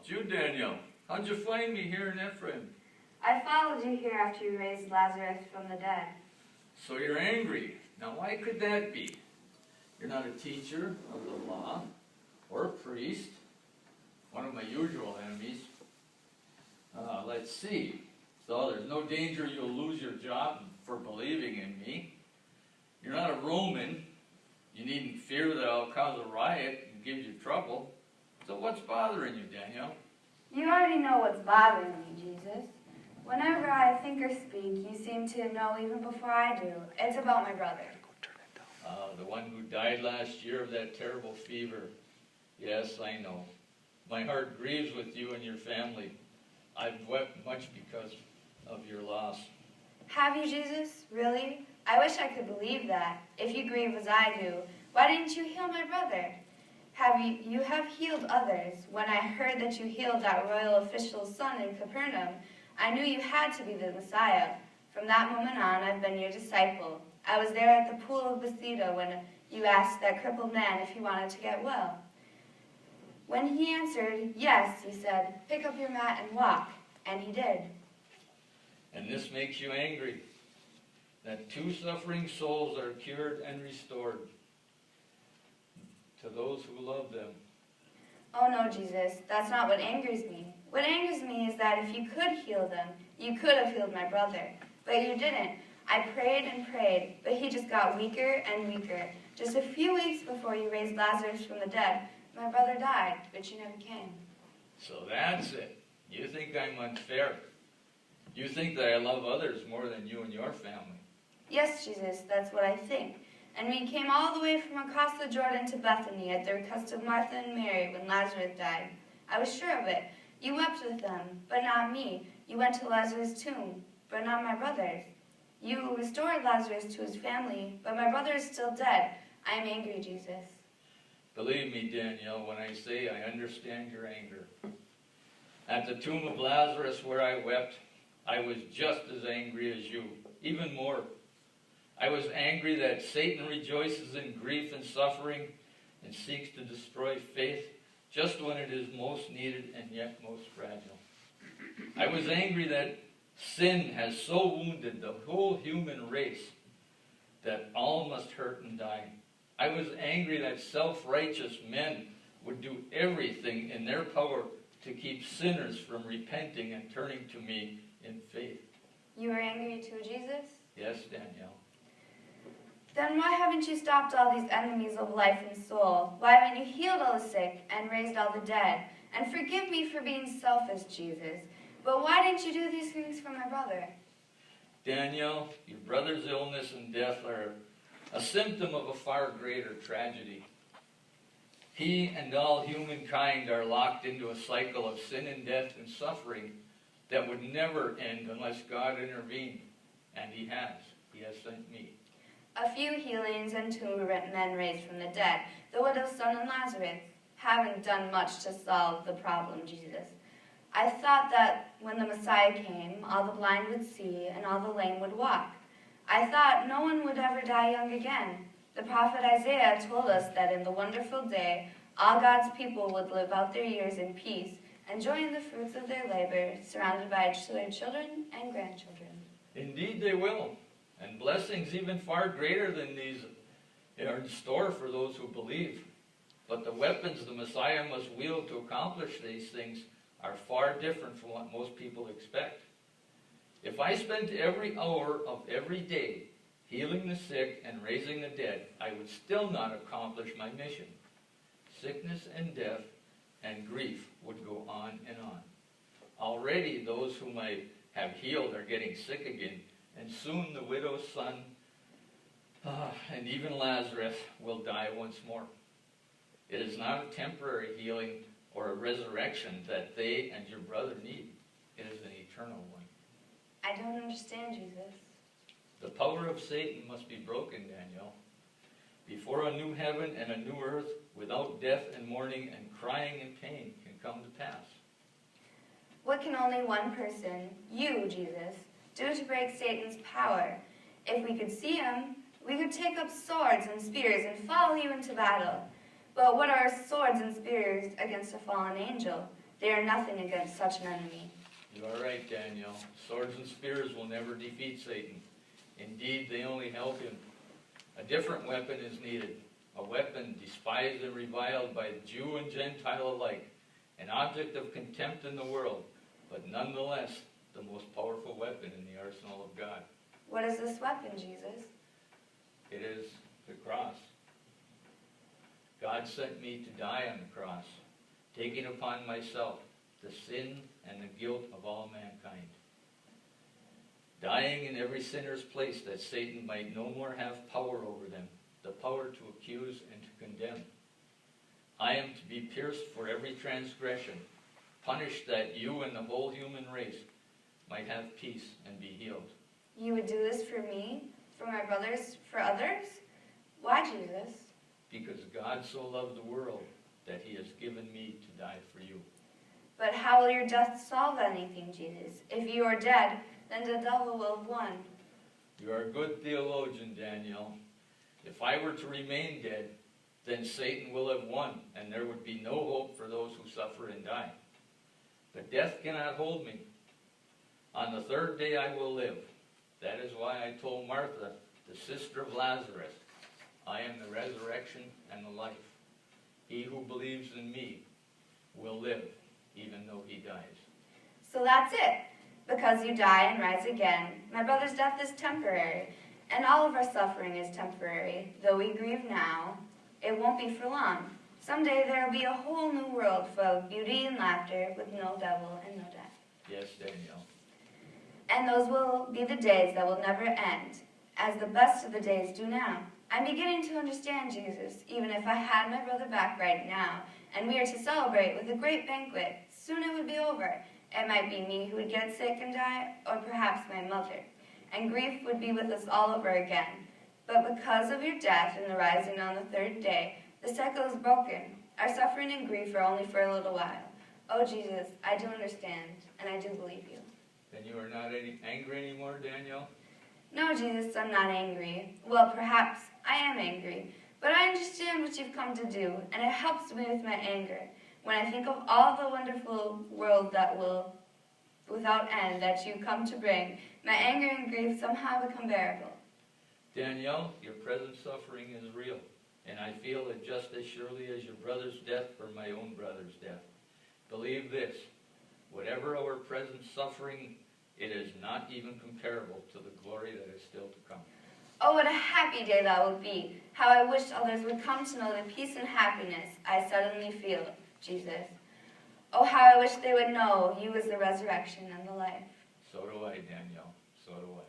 you, Danielle. How'd you find me here in Ephraim? I followed you here after you raised Lazarus from the dead. So you're angry. Now why could that be? You're not a teacher of the law or a priest, one of my usual enemies. Let's see. So there's no danger you'll lose your job for believing in me. You're not a Roman. You needn't fear that I'll cause a riot and give you trouble. So what's bothering you, Danielle? You already know what's bothering me, Jesus. Whenever I think or speak, you seem to know even before I do. It's about my brother. The one who died last year of that terrible fever. Yes, I know. My heart grieves with you and your family. I've wept much because of your loss. Have you, Jesus? Really? I wish I could believe that. If you grieve as I do, why didn't you heal my brother? You have healed others. When I heard that you healed that royal official's son in Capernaum, I knew you had to be the Messiah. From that moment on, I've been your disciple. I was there at the pool of Bethesda when you asked that crippled man if he wanted to get well. When he answered, yes, he said, pick up your mat and walk. And he did. And this makes you angry, that two suffering souls are cured and restored to those who love them. Oh no, Jesus, that's not what angers me. What angers me is that if you could heal them, you could have healed my brother. But you didn't. I prayed and prayed, but he just got weaker and weaker. Just a few weeks before you raised Lazarus from the dead, my brother died, but you never came. So that's it. You think I'm unfair. You think that I love others more than you and your family. Yes, Jesus, that's what I think. And we came all the way from across the Jordan to Bethany at the request of Martha and Mary when Lazarus died. I was sure of it. You wept with them, but not me. You went to Lazarus' tomb, but not my brother's. You restored Lazarus to his family, but my brother is still dead. I am angry, Jesus. Believe me, Danielle, when I say I understand your anger. At the tomb of Lazarus where I wept, I was just as angry as you, even more. I was angry that Satan rejoices in grief and suffering and seeks to destroy faith just when it is most needed and yet most fragile. I was angry that sin has so wounded the whole human race that all must hurt and die. I was angry that self-righteous men would do everything in their power to keep sinners from repenting and turning to me in faith. You are angry too, Jesus? Yes, Danielle. Then why haven't you stopped all these enemies of life and soul? Why haven't you healed all the sick and raised all the dead? And forgive me for being selfish, Jesus. But why didn't you do these things for my brother? Danielle, your brother's illness and death are a symptom of a far greater tragedy. He and all humankind are locked into a cycle of sin and death and suffering that would never end unless God intervened. And He has. He has sent me. A few healings and 2 men raised from the dead, the widow's son and Lazarus, haven't done much to solve the problem, Jesus. I thought that when the Messiah came, all the blind would see and all the lame would walk. I thought no one would ever die young again. The prophet Isaiah told us that in the wonderful day, all God's people would live out their years in peace, enjoying the fruits of their labor, surrounded by their children and grandchildren. Indeed they will. And blessings even far greater than these are in store for those who believe. But the weapons the Messiah must wield to accomplish these things are far different from what most people expect. If I spent every hour of every day healing the sick and raising the dead, I would still not accomplish my mission. Sickness and death and grief would go on and on. Already those whom I have healed are getting sick again, and soon the widow's son and even Lazarus will die once more. It is not a temporary healing or a resurrection that they and your brother need. It is an eternal one. I don't understand, Jesus. The power of Satan must be broken, Danielle. Before a new heaven and a new earth, without death and mourning and crying and pain, can come to pass. What can only one person, you, Jesus, do to break Satan's power? If we could see him, we could take up swords and spears and follow you into battle. But what are swords and spears against a fallen angel? They are nothing against such an enemy. You are right, Danielle. Swords and spears will never defeat Satan. Indeed, they only help him. A different weapon is needed, a weapon despised and reviled by Jew and Gentile alike, an object of contempt in the world, but nonetheless the most powerful weapon in the arsenal of God. What is this weapon, Jesus? It is the cross. God sent me to die on the cross, taking upon myself the sin and the guilt of all mankind. Dying in every sinner's place that Satan might no more have power over them, the power to accuse and to condemn. I am to be pierced for every transgression, punished that you and the whole human race might have peace and be healed. You would do this for me, for my brothers, for others? Why, Jesus? Because God so loved the world that he has given me to die for you. But how will your death solve anything, Jesus? If you are dead, then the devil will have won. You are a good theologian, Danielle. If I were to remain dead, then Satan will have won, and there would be no hope for those who suffer and die. But death cannot hold me. On the third day I will live. That is why I told Martha, the sister of Lazarus, I am the resurrection and the life. He who believes in me will live, even though he dies. So that's it. Because you die and rise again, my brother's death is temporary, and all of our suffering is temporary. Though we grieve now, it won't be for long. Someday there will be a whole new world full of beauty and laughter with no devil and no death. Yes, Danielle. And those will be the days that will never end, as the best of the days do now. I'm beginning to understand, Jesus, even if I had my brother back right now, and we are to celebrate with a great banquet. Soon it would be over. It might be me who would get sick and die, or perhaps my mother, and grief would be with us all over again. But because of your death and the rising on the third day, the cycle is broken. Our suffering and grief are only for a little while. Oh, Jesus, I do understand, and I do believe you. Then you are not angry anymore, Danielle? No, Jesus, I'm not angry. Well, perhaps I am angry, but I understand what you've come to do, and it helps me with my anger. When I think of all the wonderful world that will, without end, that you come to bring, my anger and grief somehow become bearable. Danielle, your present suffering is real, and I feel it just as surely as your brother's death or my own brother's death. Believe this, whatever our present suffering, it is not even comparable to the glory that is still to come. Oh, what a happy day that would be. How I wish others would come to know the peace and happiness I suddenly feel, Jesus. Oh, how I wish they would know you is the resurrection and the life. So do I, Danielle. So do I.